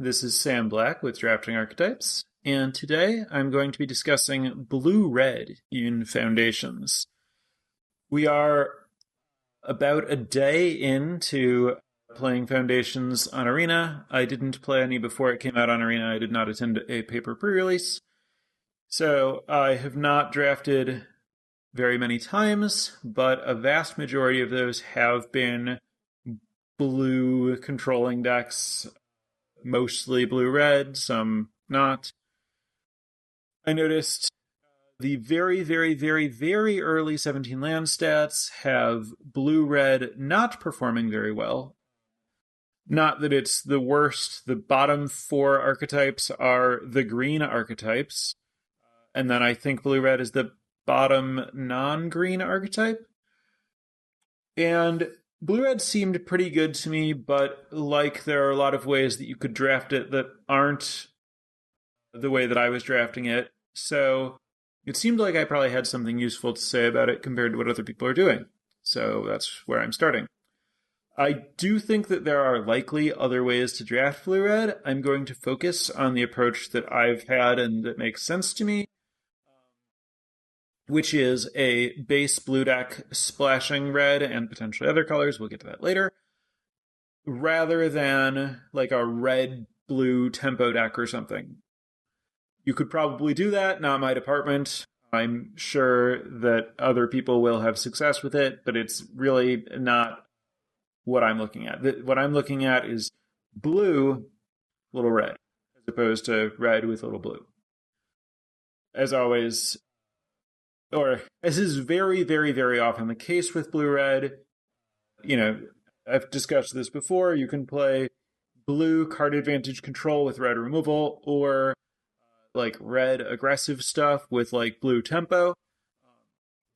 This is Sam Black with Drafting Archetypes, and today I'm going to be discussing blue-red in Foundations. We are about a day into playing Foundations on Arena. I didn't play any before it came out on Arena. I did not attend a paper pre-release, so I have not drafted very many times, but a vast majority of those have been blue controlling decks, mostly blue-red, some not. I noticed the very, very, very, very early 17 land stats have blue-red not performing very well. Not that it's the worst. The bottom 4 archetypes are the green archetypes, and then I think blue-red is the bottom non-green archetype. And blue-red seemed pretty good to me, but like there are a lot of ways that you could draft it that aren't the way that I was drafting it. So it seemed like I probably had something useful to say about it compared to what other people are doing. So that's where I'm starting. I do think that there are likely other ways to draft blue-red. I'm going to focus on the approach that I've had and that makes sense to me, which is a base blue deck splashing red and potentially other colors, we'll get to that later, rather than like a red-blue tempo deck or something. You could probably do that, not my department. I'm sure that other people will have success with it, but it's really not what I'm looking at. What I'm looking at is blue, little red, as opposed to red with little blue. As always, or as is very, very, very often the case with blue-red, I've discussed this before, you can play blue card advantage control with red removal, or like red aggressive stuff with like blue tempo.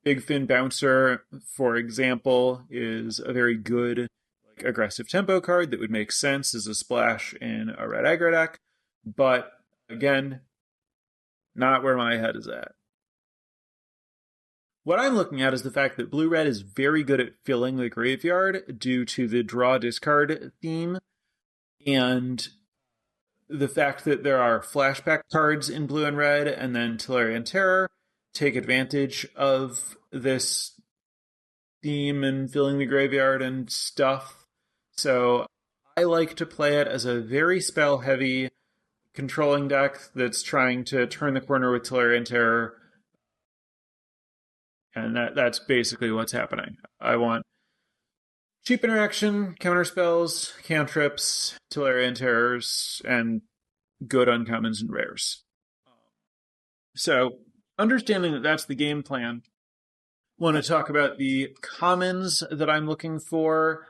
Big Fin Bouncer, for example, is a very good like aggressive tempo card that would make sense as a splash in a red aggro deck, but again, not where my head is at. What I'm looking at is the fact that blue-red is very good at filling the graveyard due to the draw-discard theme, and the fact that there are flashback cards in blue and red, and then Tolarian Terror take advantage of this theme and filling the graveyard and stuff. So I like to play it as a very spell-heavy controlling deck that's trying to turn the corner with Tolarian Terror. And that's basically what's happening. I want cheap interaction, counterspells, cantrips, Tolarian Terrors, and good uncommons and rares. So, understanding that that's the game plan, I want to talk about the commons that I'm looking for,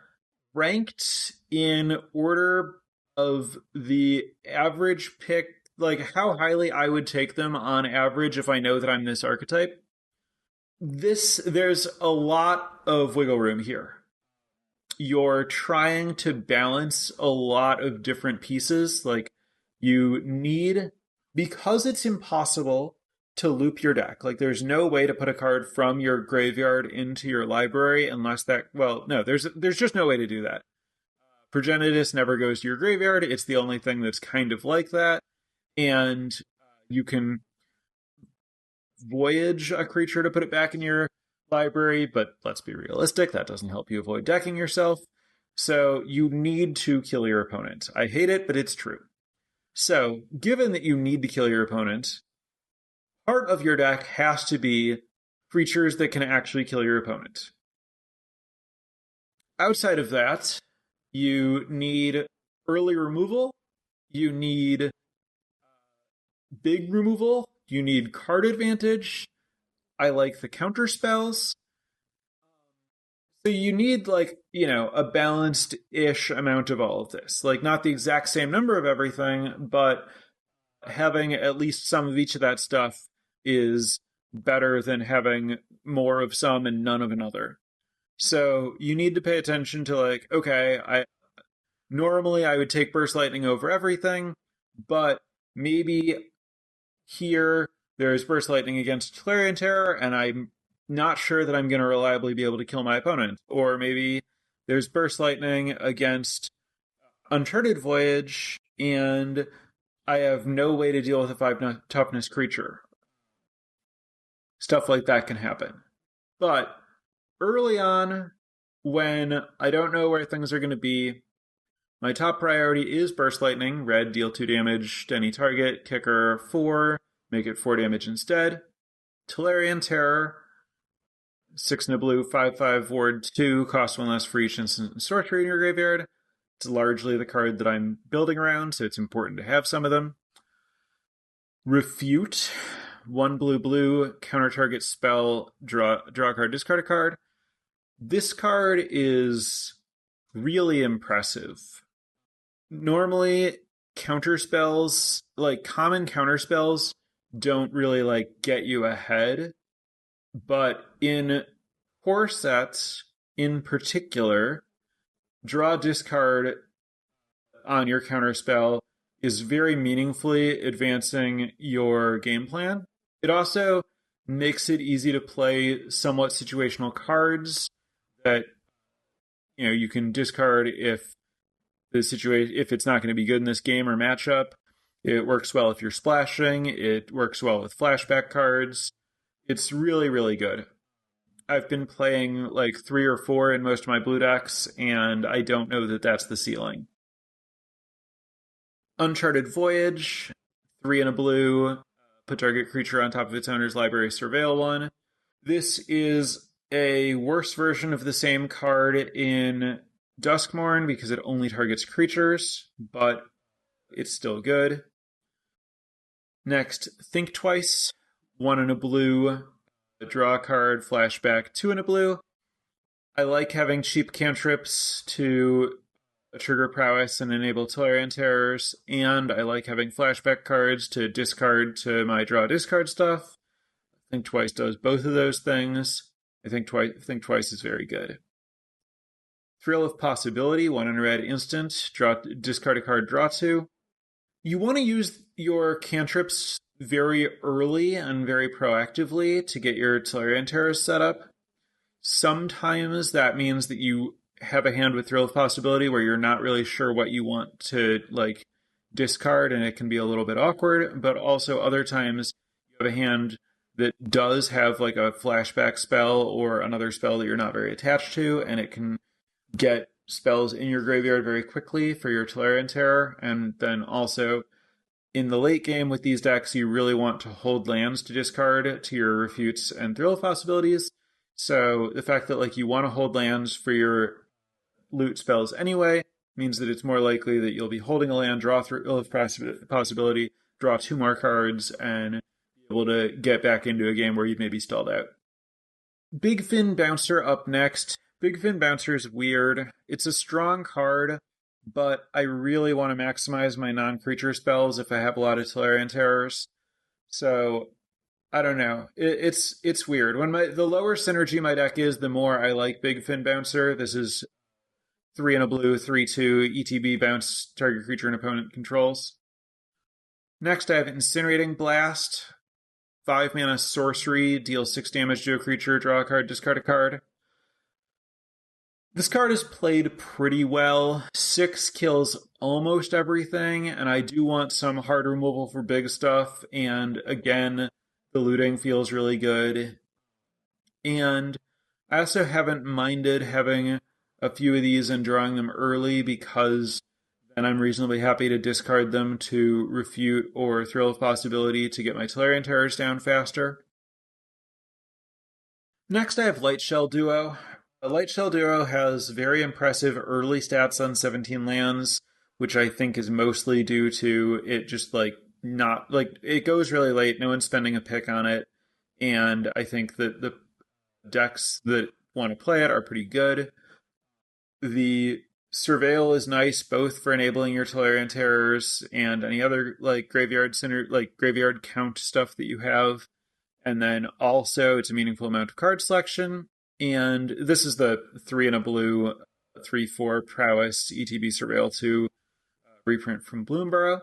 ranked in order of the average pick, like how highly I would take them on average if I know that I'm this archetype. There's a lot of wiggle room here. You're trying to balance a lot of different pieces. Like, you need, because it's impossible to loop your deck. Like, there's no way to put a card from your graveyard into your library unless there's just no way to do that. Progenitus never goes to your graveyard. It's the only thing that's kind of like that. And you can voyage a creature to put it back in your library, but let's be realistic, that doesn't help you avoid decking yourself. So you need to kill your opponent. I hate it, but it's true. So, given that you need to kill your opponent, part of your deck has to be creatures that can actually kill your opponent. Outside of that, you need early removal, you need big removal, you need card advantage. I like the counter spells. So you need a balanced-ish amount of all of this. Like, not the exact same number of everything, but having at least some of each of that stuff is better than having more of some and none of another. So you need to pay attention to normally I would take Burst Lightning over everything, but maybe here there's Burst Lightning against Tolarian Terror, and I'm not sure that I'm going to reliably be able to kill my opponent. Or maybe there's Burst Lightning against Uncharted Voyage, and I have no way to deal with a 5 toughness creature. Stuff like that can happen. But early on, when I don't know where things are going to be, my top priority is Burst Lightning. Red, deal 2 damage to any target. Kicker 4, make it 4 damage instead. Tolarian Terror, 6 in a blue, 5/5, ward 2, cost 1 less for each instant and sorcery in your graveyard. It's largely the card that I'm building around, so it's important to have some of them. Refute, 1 blue, counter target spell, draw a card, discard a card. This card is really impressive. Normally, counter spells, like common counter spells, don't really like get you ahead. But in core sets in particular, draw discard on your counter spell is very meaningfully advancing your game plan. It also makes it easy to play somewhat situational cards that you can discard if it's not going to be good in this game or matchup. It works well if you're splashing. It works well with flashback cards. It's really, really good. I've been playing like 3 or 4 in most of my blue decks, and I don't know that that's the ceiling. Uncharted Voyage, 3 in a blue, put target creature on top of its owner's library, surveil 1. This is a worse version of the same card in Duskmourn because it only targets creatures, but it's still good. Next, Think Twice, 1 in a blue, draw a card, flashback, 2 in a blue. I like having cheap cantrips to trigger prowess and enable Tolarian Terrors, and I like having flashback cards to discard to my draw discard stuff. Think Twice does both of those things. I think Twice is very good. Thrill of Possibility, 1 in red instant, discard a card, draw 2. You want to use your cantrips very early and very proactively to get your Tolarian Terrors set up. Sometimes that means that you have a hand with Thrill of Possibility where you're not really sure what you want to discard, and it can be a little bit awkward, but also other times you have a hand that does have a flashback spell or another spell that you're not very attached to, and it can get spells in your graveyard very quickly for your Tolarian Terror. And then also in the late game with these decks, you really want to hold lands to discard to your Refutes and Thrill of Possibilities. So the fact that you want to hold lands for your loot spells anyway means that it's more likely that you'll be holding a land, draw Thrill of Possibility, draw 2 more cards, and be able to get back into a game where you've maybe stalled out. Big Fin Bouncer up next. Big Fin Bouncer is weird. It's a strong card, but I really want to maximize my non-creature spells if I have a lot of Tolarian Terrors. So I don't know. It's weird. When the lower synergy my deck is, the more I like Big Fin Bouncer. This is 3 in a blue, 3/2, ETB, bounce target creature and opponent controls. Next I have Incinerating Blast, 5 mana sorcery, deal 6 damage to a creature, draw a card, discard a card. This card is played pretty well. 6 kills almost everything, and I do want some hard removal for big stuff, and again, the looting feels really good. And I also haven't minded having a few of these and drawing them early because then I'm reasonably happy to discard them to Refute or Thrill of Possibility to get my Tolarian Terrors down faster. Next I have Lightshell Duo. Lightshell Duo has very impressive early stats on 17 lands, which I think is mostly due to it just it goes really late, no one's spending a pick on it, and I think that the decks that want to play it are pretty good. The Surveil is nice both for enabling your Tolarian Terrors and any other graveyard count stuff that you have, and then also it's a meaningful amount of card selection. And this is the 3 in a blue, 3/4 prowess ETB Surveil 2 reprint from Bloomborough.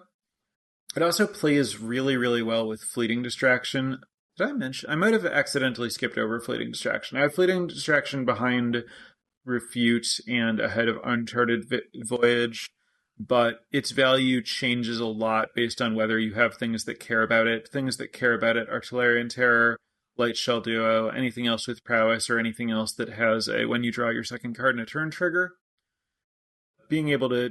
It also plays really, really well with Fleeting Distraction. Did I mention? I might have accidentally skipped over Fleeting Distraction. I have Fleeting Distraction behind Refute and ahead of Uncharted Voyage but its value changes a lot based on whether you have things that care about it. Things that care about it, Artillerian Terror, Light Shell Duo, anything else with prowess, or anything else that has a when you draw your second card in a turn trigger. Being able to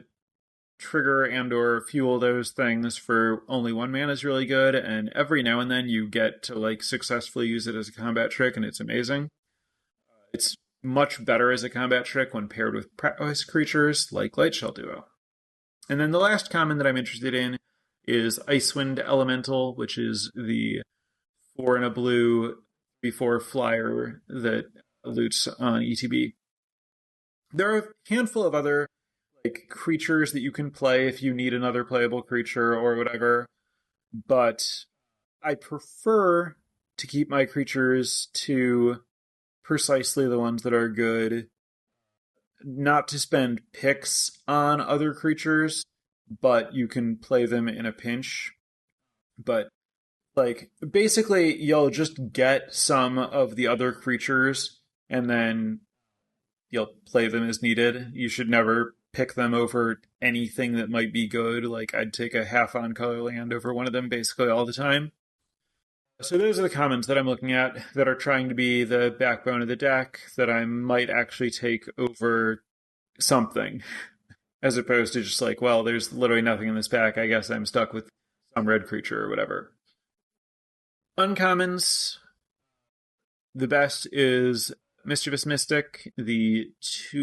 trigger and or fuel those things for only 1 mana is really good, and every now and then you get to like successfully use it as a combat trick, and it's amazing. It's much better as a combat trick when paired with prowess creatures like Light Shell Duo. And then the last common that I'm interested in is Icewind Elemental, which is the 4 and a blue 3/4 flyer that loots on ETB. There are a handful of other like creatures that you can play if you need another playable creature or whatever, but I prefer to keep my creatures to precisely the ones that are good, not to spend picks on other creatures, but you can play them in a pinch. But like basically you'll just get some of the other creatures and then you'll play them as needed. You should never pick them over anything that might be good. Like I'd take a half on color land over one of them basically all the time. So those are the commons that I'm looking at that are trying to be the backbone of the deck that I might actually take over something, as opposed to just like, well, there's literally nothing in this pack. I guess I'm stuck with some red creature or whatever. Uncommons, the best is Mischievous Mystic, the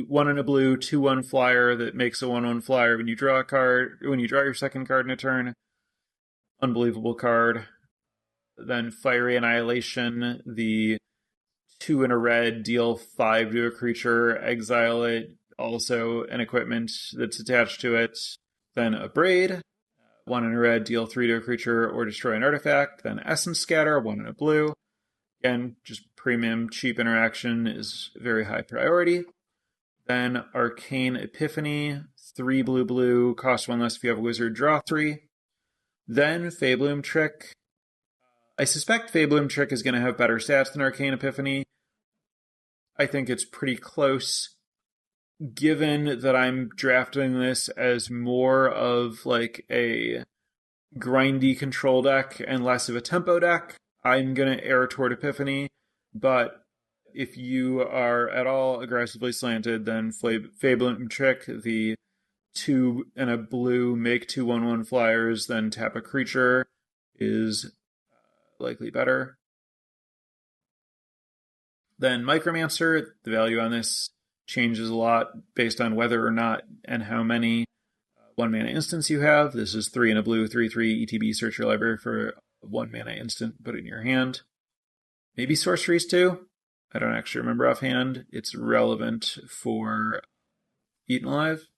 1 and a blue 2/1 flyer that makes a 1/1 flyer when you draw a card, when you draw your second card in a turn. Unbelievable card. Then Fiery Annihilation, the 2 and a red, deal 5 to a creature, exile it, also an equipment that's attached to it. Then Abrade, 1 and a red, deal 3 to a creature or destroy an artifact. Then Essence Scatter, 1 and a blue. Again, just premium, cheap interaction is very high priority. Then Arcane Epiphany, 3 blue, cost 1 less if you have a wizard, draw 3. Then Fabloom Trick. I suspect Fabloom Trick is going to have better stats than Arcane Epiphany. I think it's pretty close, given that I'm drafting this as more of like a grindy control deck and less of a tempo deck. I'm going to err toward Epiphany, but if you are at all aggressively slanted, then Fabloom Trick, the 2 and a blue, make 2 1/1 flyers, then tap a creature, is likely better. Then Micromancer, the value on this changes a lot based on whether or not and how many 1 mana instants you have. This is 3 and a blue 3/3 ETB, search your library for 1 mana instant, put it in your hand. Maybe sorceries too? I don't actually remember offhand. It's relevant for Eaten Alive.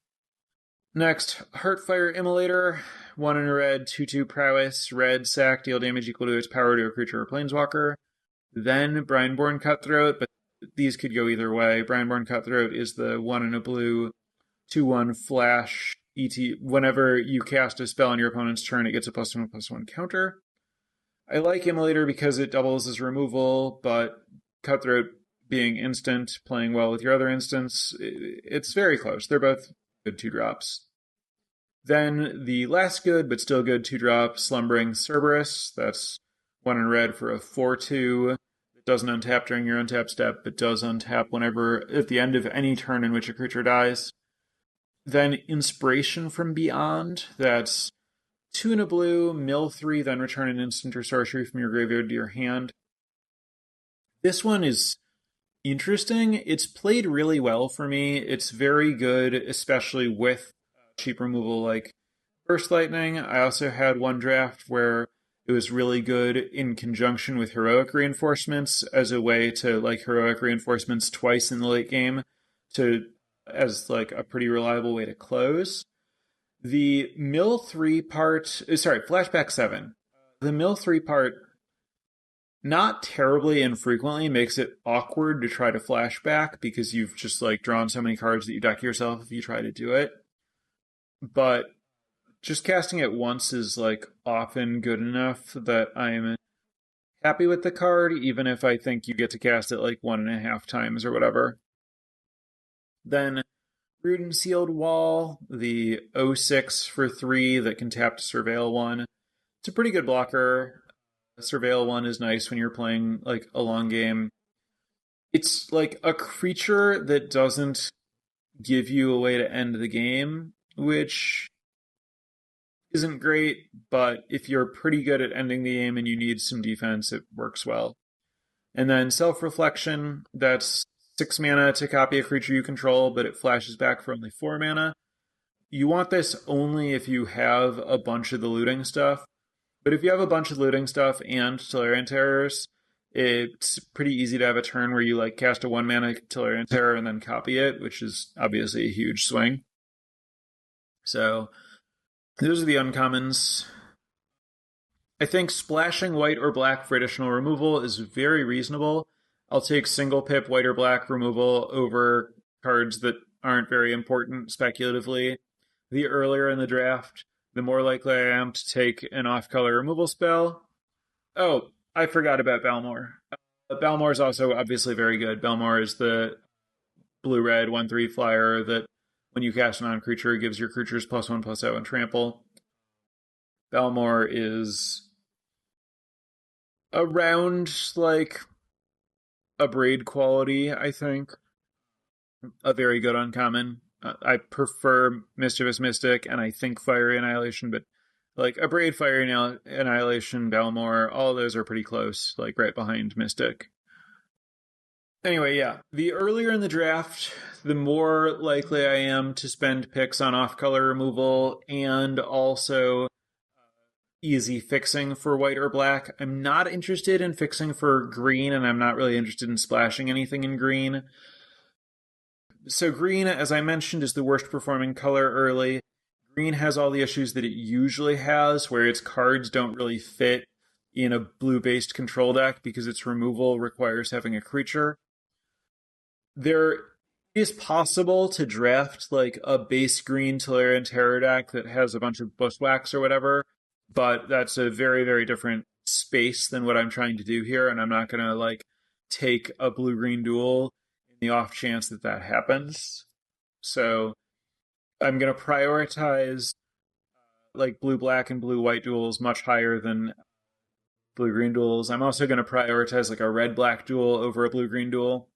Next, Heartfire Immolator, 1 in a red, 2/2 prowess, red, sack, deal damage equal to its power to a creature or planeswalker. Then Brineborn Cutthroat, but these could go either way. Brineborn Cutthroat is the 1 in a blue, 2/1 flash, whenever you cast a spell on your opponent's turn, it gets a +1/+1 counter. I like Immolator because it doubles as removal, but Cutthroat being instant, playing well with your other instants, it's very close. They're both good 2-drops. Then the last good, but still good 2-drop, Slumbering Cerberus. That's 1 in red for a 4/2. It doesn't untap during your untap step, but does untap whenever, at the end of any turn in which a creature dies. Then Inspiration from Beyond. That's 2 in a blue, mill 3, then return an instant or sorcery from your graveyard to your hand. This one is interesting. It's played really well for me. It's very good, especially with cheap removal like Burst Lightning. I also had one draft where it was really good in conjunction with Heroic Reinforcements as a way to like Heroic Reinforcements twice in the late game as like a pretty reliable way to close. The mill 3 part, flashback 7. The mill 3 part, not terribly infrequently, makes it awkward to try to flashback because you've just like drawn so many cards that you deck yourself if you try to do it. But just casting it once is like often good enough that I'm happy with the card, even if I think you get to cast it like 1.5 times or whatever. Then Root and Sealed Wall, the 06 for 3 that can tap to Surveil 1. It's a pretty good blocker. Surveil 1 is nice when you're playing like a long game. It's like a creature that doesn't give you a way to end the game, which isn't great, but if you're pretty good at ending the game and you need some defense, it works well. And then Self-Reflection, that's 6 mana to copy a creature you control, but it flashes back for only 4 mana. You want this only if you have a bunch of the looting stuff. But if you have a bunch of looting stuff and Tolarian Terrors, it's pretty easy to have a turn where you like cast a 1 mana Tolarian Terror and then copy it, which is obviously a huge swing. So those are the uncommons. I think splashing white or black for additional removal is very reasonable. I'll take single pip white or black removal over cards that aren't very important speculatively. The earlier in the draft, the more likely I am to take an off-color removal spell. Oh, I forgot about Balmor. Balmor is also obviously very good. Balmor is the blue-red 1/3 flyer that when you cast a non-creature, it gives your creatures +1/+0 and trample. Balmor is around like a braid quality, I think. A very good uncommon. I prefer Mischievous Mystic and I think Fiery Annihilation, but like a braid, Fiery Annihilation, Balmor, all of those are pretty close, like right behind Mystic. Anyway, yeah. The earlier in the draft, the more likely I am to spend picks on off-color removal and also easy fixing for white or black. I'm not interested in fixing for green, and I'm not really interested in splashing anything in green. So green, as I mentioned, is the worst performing color early. Green has all the issues that it usually has, where its cards don't really fit in a blue-based control deck because its removal requires having a creature. There is possible to draft like a base green Tolarian Terror deck that has a bunch of Bushwhacks or whatever, but that's a very, very different space than what I'm trying to do here, and I'm not going to like take a blue-green duel in the off chance that that happens. So I'm going to prioritize like blue-black and blue-white duels much higher than blue-green duels. I'm also going to prioritize like a red-black duel over a blue-green duel.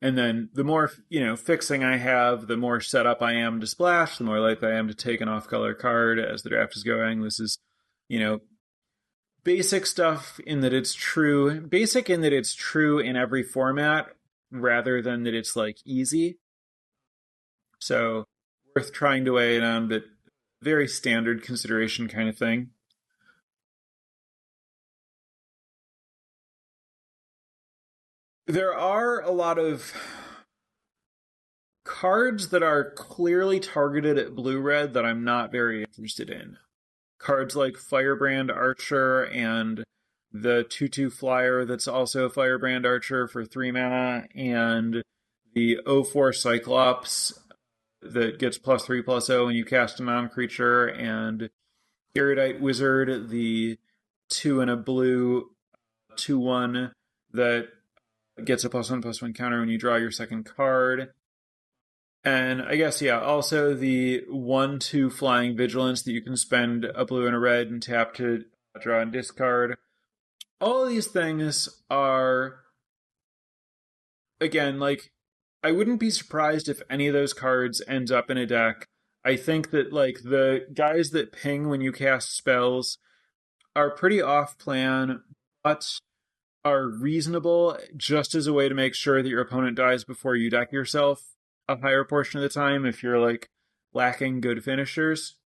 And then the more, fixing I have, the more set up I am to splash, the more likely I am to take an off-color card as the draft is going. This is, basic stuff in that it's true. Basic in that it's true in every format rather than that it's like easy. So worth trying to weigh it on, but very standard consideration kind of thing. There are a lot of cards that are clearly targeted at blue-red that I'm not very interested in. Cards like Firebrand Archer and the 2/2 flyer that's also Firebrand Archer for 3 mana, and the 0/4 Cyclops that gets +3/+0 when you cast a non-creature, and Erudite Wizard, the 2 and a blue 2/1 that gets a +1/+1 counter when you draw your second card. And I guess, yeah, also the 1/2 flying vigilance that you can spend a blue and a red and tap to draw and discard. All of these things are, again, like, I wouldn't be surprised if any of those cards ends up in a deck. I think that, like, the guys that ping when you cast spells are pretty off-plan, but are reasonable just as a way to make sure that your opponent dies before you deck yourself a higher portion of the time if you're like lacking good finishers.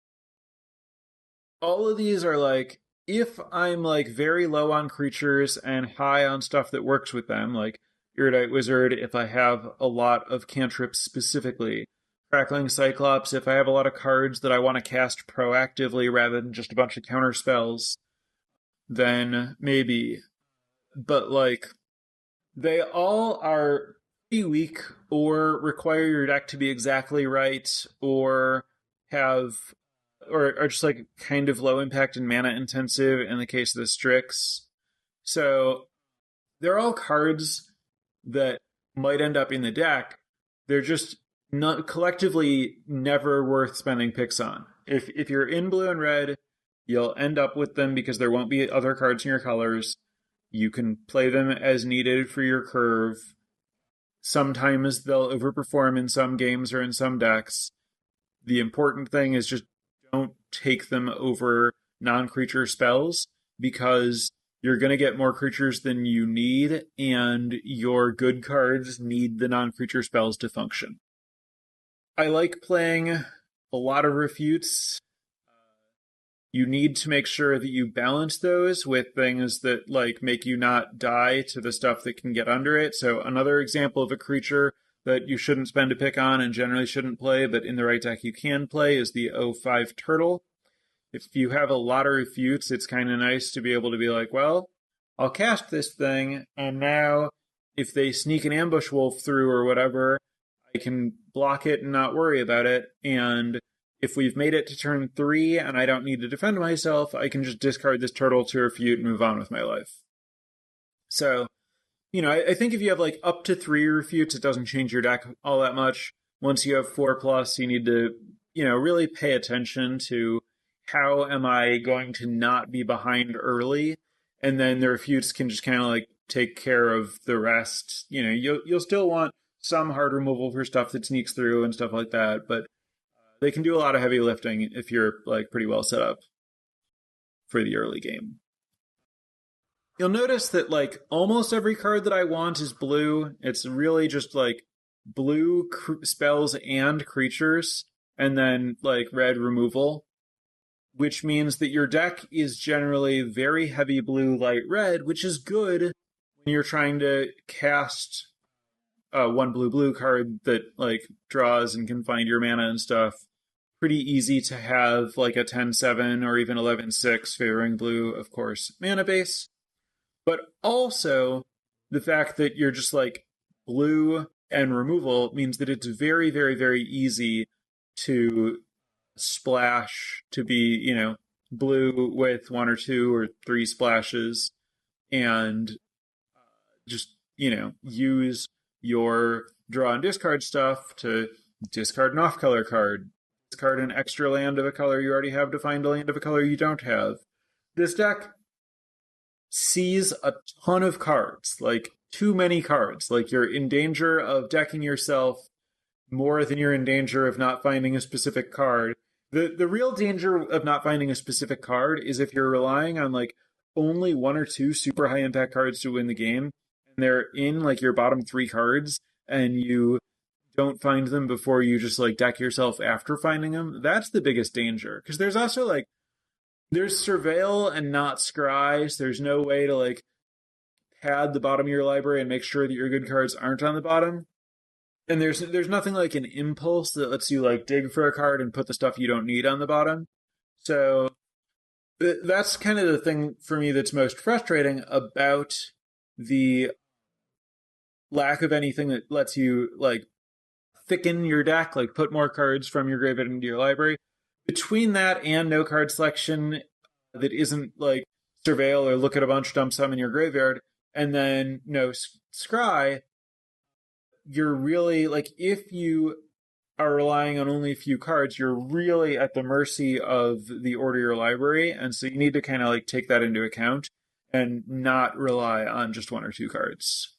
All of these are like, if I'm like very low on creatures and high on stuff that works with them, like Erudite Wizard, if I have a lot of cantrips specifically, Crackling Cyclops, if I have a lot of cards that I want to cast proactively rather than just a bunch of counter spells, then maybe. But like, they all are pretty weak or require your deck to be exactly right or have or are just like kind of low impact and mana intensive in the case of the Strix. So they're all cards that might end up in the deck. They're just not collectively never worth spending picks on. If you're in blue and red, you'll end up with them because there won't be other cards in your colors. You can play them as needed for your curve. Sometimes they'll overperform in some games or in some decks. The important thing is just don't take them over non-creature spells, because you're going to get more creatures than you need, and your good cards need the non-creature spells to function. I like playing a lot of refutes. You need to make sure that you balance those with things that like make you not die to the stuff that can get under it. So another example of a creature that you shouldn't spend a pick on and generally shouldn't play, but in the right deck you can play, is the O5 Turtle. If you have a lot of refutes, it's kind of nice to be able to be like, well, I'll cast this thing, and now if they sneak an ambush wolf through or whatever, I can block it and not worry about it. And if we've made it to turn 3 and I don't need to defend myself, I can just discard this turtle to refute and move on with my life. So, I think if you have like up to 3 refutes, it doesn't change your deck all that much. Once you have 4+, you need to, really pay attention to how am I going to not be behind early? And then the refutes can just kind of like take care of the rest. You'll still want some hard removal for stuff that sneaks through and stuff like that, but they can do a lot of heavy lifting if you're like pretty well set up for the early game. You'll notice that like almost every card that I want is blue. It's really just like blue spells and creatures, and then like red removal, which means that your deck is generally very heavy blue, light red, which is good when you're trying to cast one blue card that like draws and can find your mana and stuff. Pretty easy to have like a 10-7 or even 11-6 favoring blue, of course, mana base. But also the fact that you're just like blue and removal means that it's very, very, very easy to splash, to be, blue with 1 or 2 or 3 splashes, and just, use your draw and discard stuff to discard an off-color card, discard an extra land of a color you already have to find a land of a color you don't have. This deck sees a ton of cards, like too many cards. Like you're in danger of decking yourself more than you're in danger of not finding a specific card. The real danger of not finding a specific card is if you're relying on like only 1 or 2 super high impact cards to win the game, and they're in like your bottom 3 cards, and you don't find them before you just like deck yourself after finding them. That's the biggest danger. Because there's also like, there's surveil and not scry, so there's no way to like pad the bottom of your library and make sure that your good cards aren't on the bottom. And there's nothing like an impulse that lets you like dig for a card and put the stuff you don't need on the bottom. So that's kind of the thing for me that's most frustrating about the lack of anything that lets you like thicken your deck, like put more cards from your graveyard into your library. Between that and no card selection that isn't like surveil or look at a bunch, dump some in your graveyard, and then no scry, you're really like, if you are relying on only a few cards, you're really at the mercy of the order of your library. And so you need to kind of like take that into account and not rely on just 1 or 2 cards.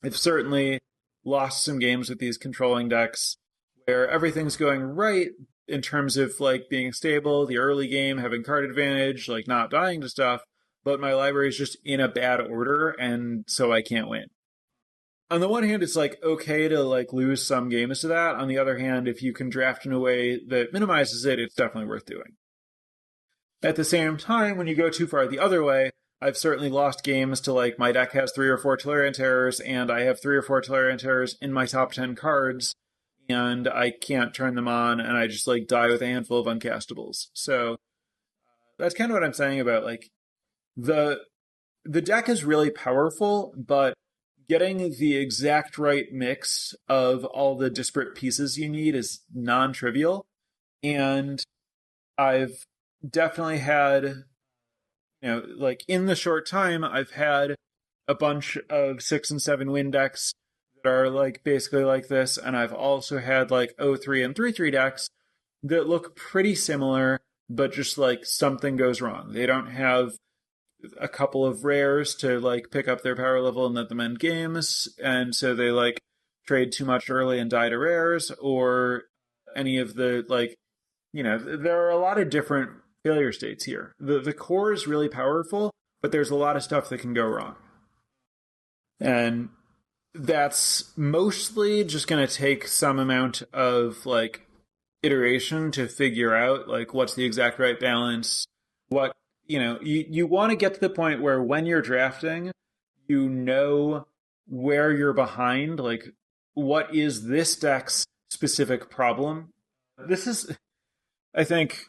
I've certainly lost some games with these controlling decks where everything's going right in terms of like being stable, the early game, having card advantage, like not dying to stuff, but my library is just in a bad order, and so I can't win. On the one hand, it's like okay to like lose some games to that. On the other hand, if you can draft in a way that minimizes it, it's definitely worth doing. At the same time, when you go too far the other way, I've certainly lost games to like my deck has 3 or 4 Tolarian Terrors, and I have 3 or 4 Tolarian Terrors in my top 10 cards, and I can't turn them on, and I just like die with a handful of uncastables. So that's kind of what I'm saying about like the deck is really powerful, but getting the exact right mix of all the disparate pieces you need is non-trivial. And I've definitely had, like in the short time, I've had a bunch of 6 and 7 win decks that that are like basically like this, and I've also had like 0-3 and 3-3 decks that look pretty similar, but just like something goes wrong. They don't have a couple of rares to like pick up their power level and let them end games, and so they like trade too much early and die to rares, or any of the like, there are a lot of different failure states here. The core is really powerful, but there's a lot of stuff that can go wrong. And that's mostly just going to take some amount of like iteration to figure out like what's the exact right balance. What, you want to get to the point where when you're drafting, you know where you're behind, like what is this deck's specific problem. This is, I think,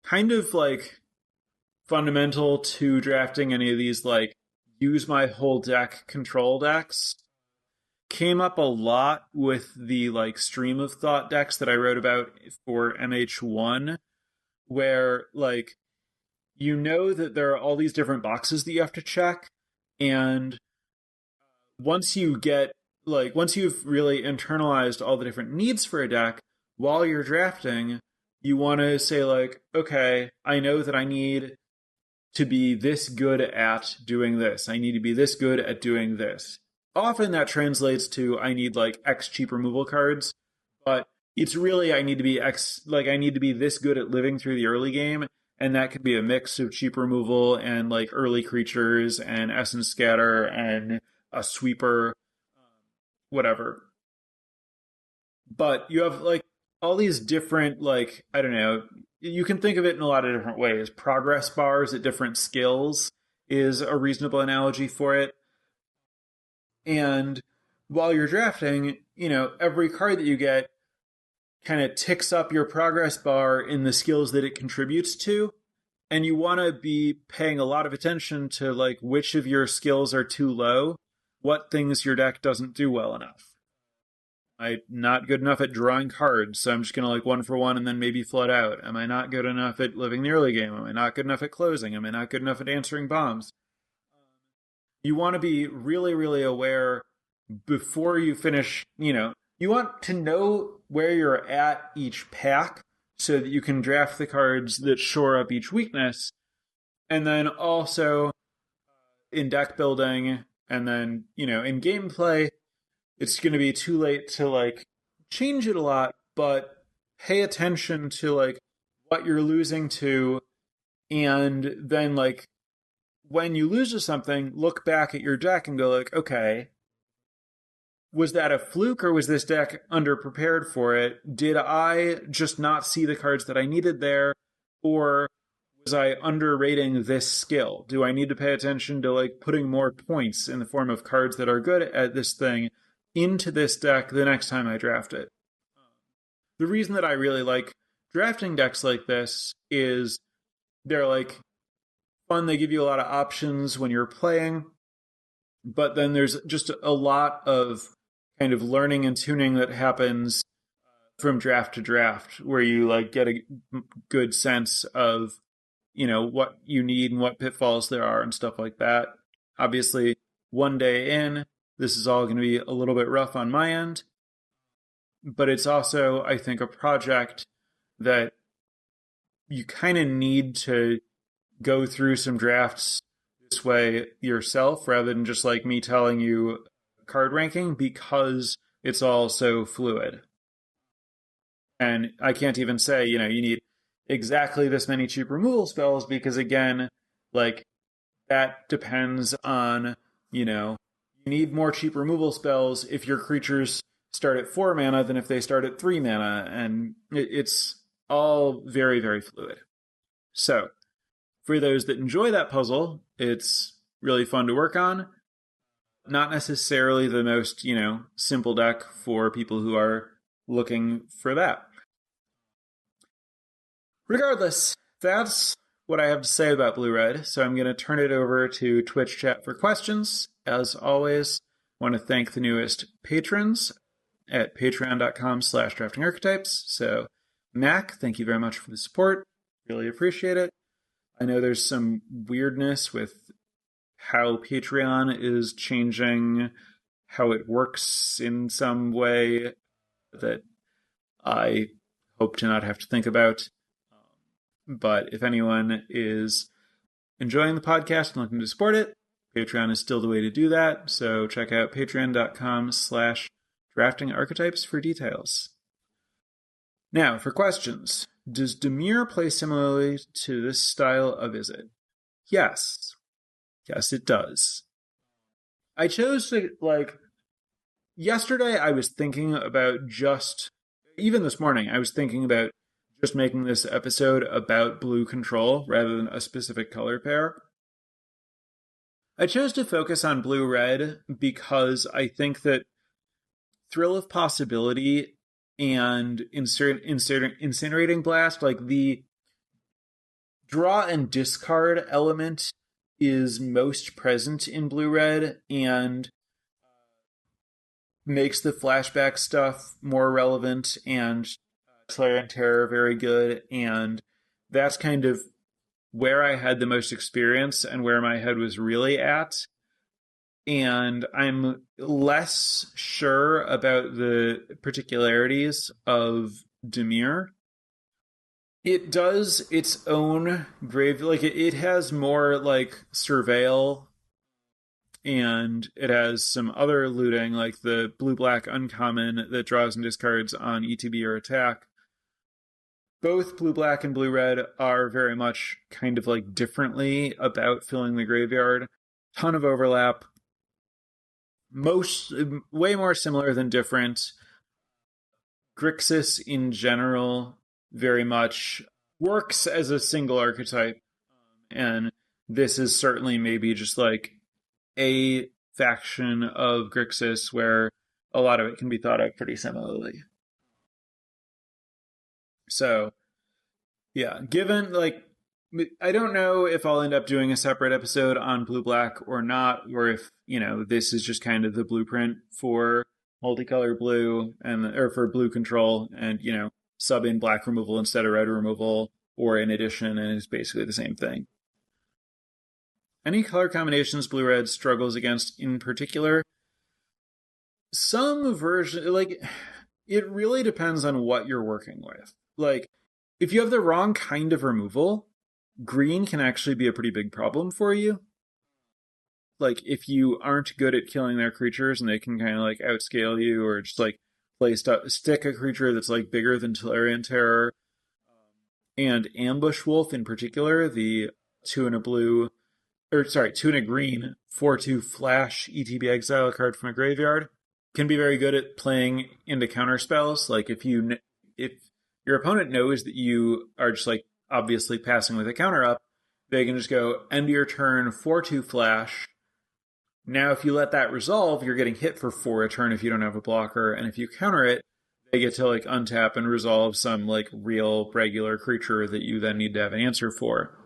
kind of like fundamental to drafting any of these like use my whole deck control decks. Came up a lot with the like stream of thought decks that I wrote about for MH1, where like that there are all these different boxes that you have to check, and once you've really internalized all the different needs for a deck while you're drafting, you want to say like, okay, I know that I need to be this good at doing this. I need to be this good at doing this. Often that translates to I need like X cheap removal cards, but it's really I need to be this good at living through the early game, and that could be a mix of cheap removal and like early creatures and essence scatter and a sweeper, whatever. But you have like all these different, like, I don't know, you can think of it in a lot of different ways. Progress bars at different skills is a reasonable analogy for it. And while you're drafting, every card that you get kind of ticks up your progress bar in the skills that it contributes to. And you want to be paying a lot of attention to like which of your skills are too low, what things your deck doesn't do well enough. I'm not good enough at drawing cards, so I'm just going to like 1-for-1 and then maybe flood out. Am I not good enough at living the early game? Am I not good enough at closing? Am I not good enough at answering bombs? You want to be really, really aware before you finish, you want to know where you're at each pack so that you can draft the cards that shore up each weakness. And then also in deck building and then, in gameplay, it's going to be too late to like change it a lot, but pay attention to like what you're losing to. And then like when you lose to something, look back at your deck and go like, okay, was that a fluke or was this deck underprepared for it? Did I just not see the cards that I needed there? Or was I underrating this skill? Do I need to pay attention to like putting more points in the form of cards that are good at this thing into this deck the next time I draft it? The reason that I really like drafting decks like this is they're like fun. They give you a lot of options when you're playing, but then there's just a lot of kind of learning and tuning that happens from draft to draft, where you like get a good sense of, what you need and what pitfalls there are and stuff like that. Obviously, one day in, this is all going to be a little bit rough on my end, but it's also, I think, a project that you kind of need to go through some drafts this way yourself rather than just like me telling you card ranking, because it's all so fluid. And I can't even say, you need exactly this many cheap removal spells, because again, like that depends on, you need more cheap removal spells if your creatures start at 4 mana than if they start at 3 mana. And it's all very, very fluid. So for those that enjoy that puzzle, it's really fun to work on. Not necessarily the most, simple deck for people who are looking for that. Regardless, that's what I have to say about Blue-Red, so I'm going to turn it over to Twitch chat for questions. As always, I want to thank the newest patrons at patreon.com/draftingarchetypes. So, Mac, thank you very much for the support. Really appreciate it. I know there's some weirdness with how Patreon is changing how it works in some way that I hope to not have to think about. But if anyone is enjoying the podcast and looking to support it, Patreon is still the way to do that. So check out patreon.com/draftingarchetypes for details. Now, for questions. Does Dimir play similarly to this style of Izzet? Yes. Yes, it does. I chose to, yesterday I was thinking about even this morning, I was thinking about just making this episode about blue control rather than a specific color pair. I chose to focus on blue-red because I think that Thrill of Possibility and Incinerating Blast, the draw and discard element is most present in blue-red and makes the flashback stuff more relevant and Tolarian Terror very good, and that's kind of where I had the most experience and where my head was really at. And I'm less sure about the particularities of Dimir. It does its own grave, it has more surveil, and it has some other looting, like the blue-black uncommon that draws and discards on ETB or attack. Both blue-black and blue-red are very much kind of differently about filling the graveyard. Ton of overlap. Way more similar than different. Grixis in general very much works as a single archetype, and this is certainly maybe just a faction of Grixis where a lot of it can be thought of pretty similarly. So, yeah, given I don't know if I'll end up doing a separate episode on blue-black or not, or if, this is just kind of the blueprint for multicolor blue or for blue control and, sub in black removal instead of red removal or in addition, and it's basically the same thing. Any color combinations blue-red struggles against in particular? Some version, it really depends on what you're working with. If you have the wrong kind of removal, green can actually be a pretty big problem for you. If you aren't good at killing their creatures and they can kind of outscale you, or just stick a creature that's bigger than Tolarian Terror. And Ambush Wolf in particular, the 2 and a green 4/2 flash ETB exile card from a graveyard, can be very good at playing into counter spells. If your opponent knows that you are just obviously passing with a counter up, they can just go end your turn 4/2 flash. Now, if you let that resolve, you're getting hit for 4 a turn if you don't have a blocker, and if you counter it, they get to untap and resolve some real regular creature that you then need to have an answer for.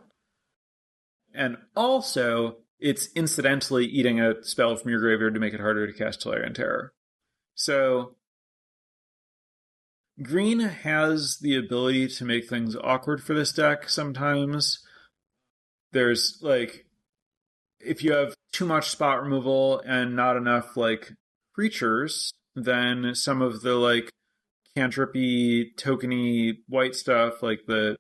And also, it's incidentally eating a spell from your graveyard to make it harder to cast Tolarian Terror. So, green has the ability to make things awkward for this deck sometimes. There's, if you have too much spot removal and not enough, creatures, then some of the, cantripy, tokeny white stuff, the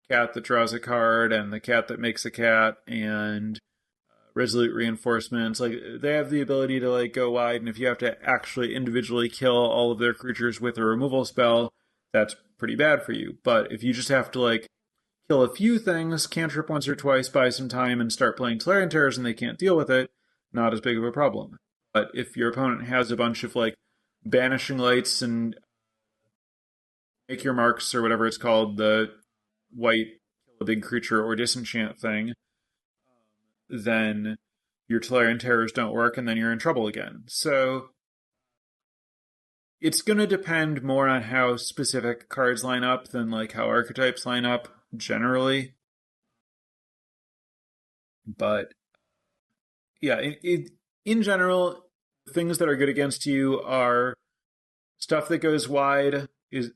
cat that draws a card and the cat that makes a cat and resolute reinforcements, they have the ability to go wide, and if you have to actually individually kill all of their creatures with a removal spell, that's pretty bad for you. But if you just have to kill a few things, cantrip once or twice, buy some time, and start playing Tolarian Terrors and they can't deal with it, not as big of a problem. But if your opponent has a bunch of Banishing Lights and Make Your Marks or whatever it's called, the white kill a big creature or disenchant thing, then your Tolarian Terrors don't work, and then you're in trouble again. So it's going to depend more on how specific cards line up than how archetypes line up generally. But yeah, in general, things that are good against you are stuff that goes wide is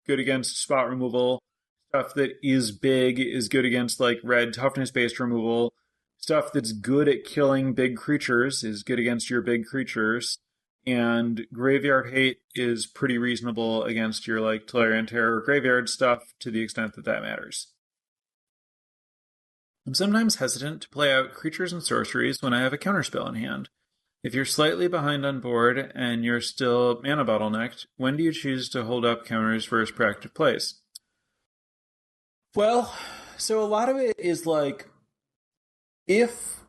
good against spot removal. Stuff that is big is good against red toughness-based removal. Stuff that's good at killing big creatures is good against your big creatures. and Graveyard Hate is pretty reasonable against your like Tolarian Terror graveyard stuff to the extent that that matters. I'm sometimes hesitant to play out creatures and sorceries when I have a counterspell in hand. If you're slightly behind on board and you're still mana bottlenecked, when do you choose to hold up counters versus proactive plays? Well, so a lot of it is like, if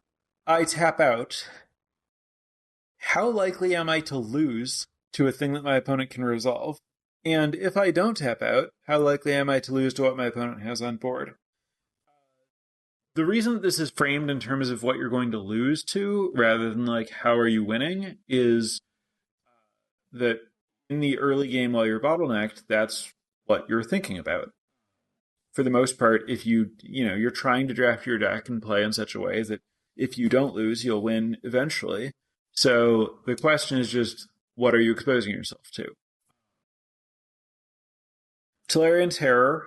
I tap out, how likely am I to lose to a thing that my opponent can resolve? And if I don't tap out, how likely am I to lose to what my opponent has on board? The reason that this is framed in terms of what you're going to lose to, rather than like how are you winning, is that in the early game while you're bottlenecked, that's what you're thinking about. For the most part, if you're trying to draft your deck and play in such a way that if you don't lose, you'll win eventually. So the question is just, what are you exposing yourself to? Tolarian Terror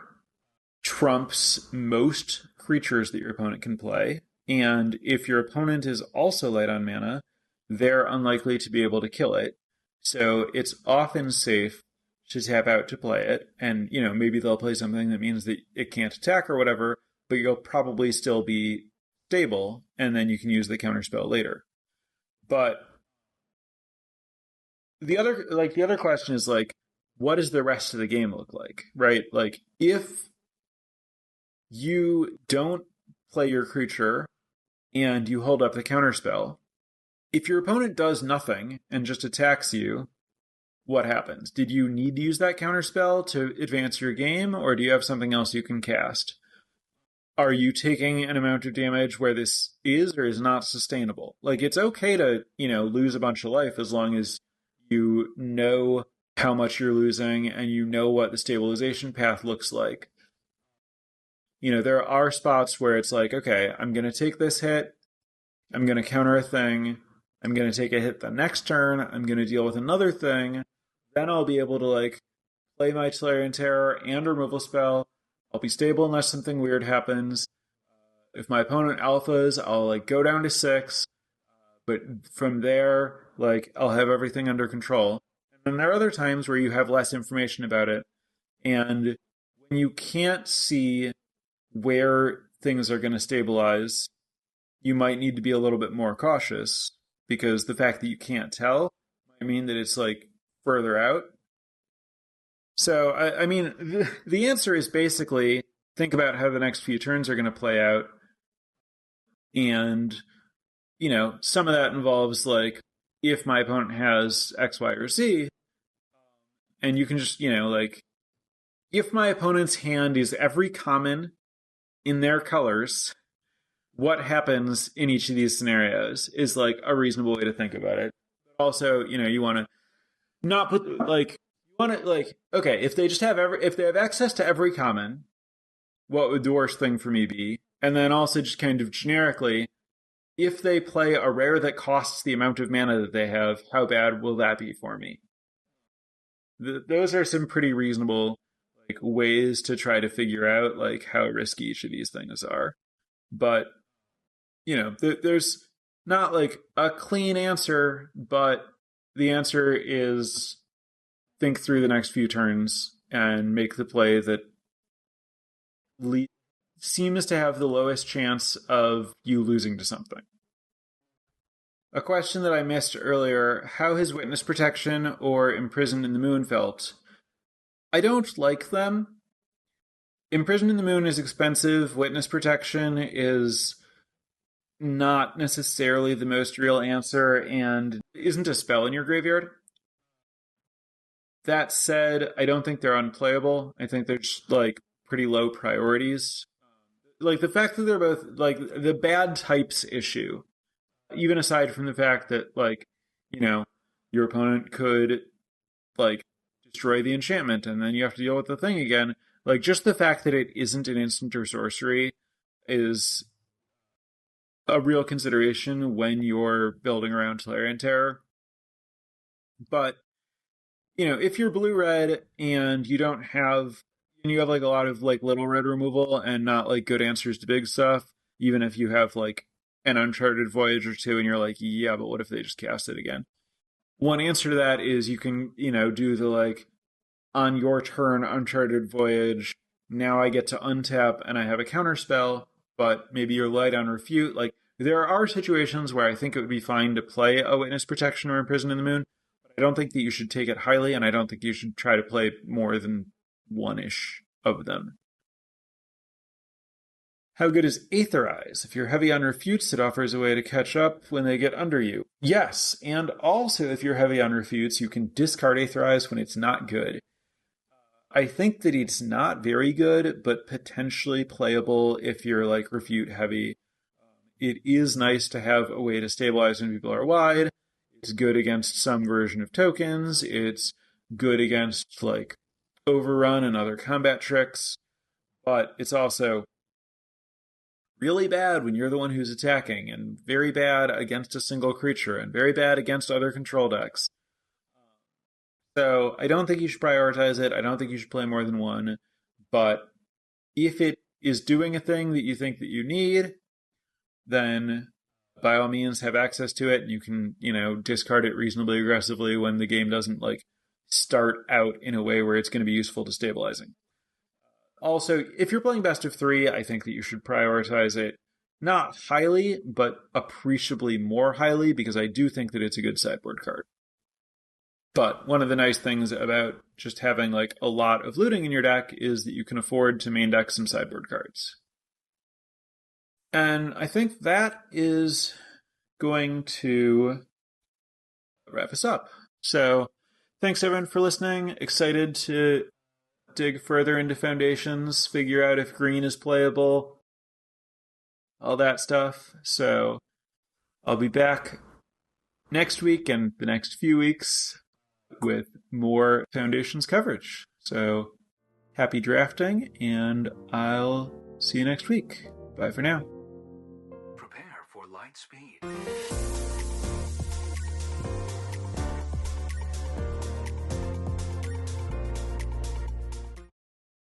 trumps most creatures that your opponent can play, and if your opponent is also light on mana, they're unlikely to be able to kill it. So it's often safe to tap out to play it, and maybe they'll play something that means that it can't attack or whatever, but you'll probably still be stable, and then you can use the counterspell later. But the other question is like, what does the rest of the game look like, right? Like, if you don't play your creature and you hold up the counterspell, if your opponent does nothing and just attacks you, what happens? Did you need to use that counterspell to advance your game, or do you have something else you can cast? Are you taking an amount of damage where this is or is not sustainable? Like, it's okay to, lose a bunch of life as long as you know how much you're losing and you know what the stabilization path looks like. There are spots where it's like, okay, I'm going to take this hit, I'm going to counter a thing, I'm going to take a hit the next turn, I'm going to deal with another thing, then I'll be able to like play my Tolarian Terror and removal spell. I'll be stable unless something weird happens. If my opponent alphas, I'll like go down to 6, but from there, like I'll have everything under control. And then there are other times where you have less information about it, and when you can't see where things are going to stabilize, you might need to be a little bit more cautious, because the fact that you can't tell might mean that it's like further out. So, I mean, the answer is basically think about how the next few turns are going to play out. And, some of that involves like, if my opponent has X, Y, or Z, and you can just, like, if my opponent's hand is every common in their colors, what happens in each of these scenarios is like a reasonable way to think about it. Also, you want to not put like, you want to like, okay, if they have access to every common, what would the worst thing for me be? And then also just kind of generically, if they play a rare that costs the amount of mana that they have, how bad will that be for me? Those are some pretty reasonable like ways to try to figure out like how risky each of these things are. But there's not like a clean answer, but the answer is think through the next few turns and make the play that seems to have the lowest chance of you losing to something. A question that I missed earlier: how has Witness Protection or Imprisoned in the Moon felt? I don't like them. Imprisoned in the Moon is expensive. Witness Protection is not necessarily the most real answer and isn't a spell in your graveyard. That said, I don't think they're unplayable. I think they're just like pretty low priorities. Like the fact that they're both like the bad types issue, even aside from the fact that like, your opponent could like destroy the enchantment and then you have to deal with the thing again. Like just the fact that it isn't an instant or sorcery is a real consideration when you're building around Tolarian Terror. But, if you're blue-red and you have like a lot of like little red removal and not like good answers to big stuff, even if you have like an Uncharted Voyage or two and you're like, yeah, but what if they just cast it again? One answer to that is you can, do the like on your turn Uncharted Voyage. Now I get to untap and I have a counter spell, but maybe you're light on refute. Like there are situations where I think it would be fine to play a Witness Protection or Imprison in the Moon, but I don't think that you should take it highly, and I don't think you should try to play more than one-ish of them. How good is Aetherize? If you're heavy on refutes, it offers a way to catch up when they get under you. Yes, and also if you're heavy on refutes, you can discard Aetherize when it's not good. I think that it's not very good, but potentially playable if you're like refute heavy. It is nice to have a way to stabilize when people are wide. It's good against some version of tokens. It's good against like overrun and other combat tricks, but it's also really bad when you're the one who's attacking, and very bad against a single creature, and very bad against other control decks. So I don't think you should prioritize it. I don't think you should play more than one. But if it is doing a thing that you think that you need, then by all means have access to it, and you can, discard it reasonably aggressively when the game doesn't like start out in a way where it's going to be useful to stabilizing. Also, if you're playing best of three, I think that you should prioritize it not highly, but appreciably more highly, because I do think that it's a good sideboard card. But one of the nice things about just having like a lot of looting in your deck is that you can afford to main deck some sideboard cards. And I think that is going to wrap us up. So thanks everyone for listening. Excited to dig further into Foundations, figure out if green is playable, all that stuff. So I'll be back next week and the next few weeks with more Foundations coverage. So happy drafting, and I'll see you next week. Bye for now. Prepare for light speed.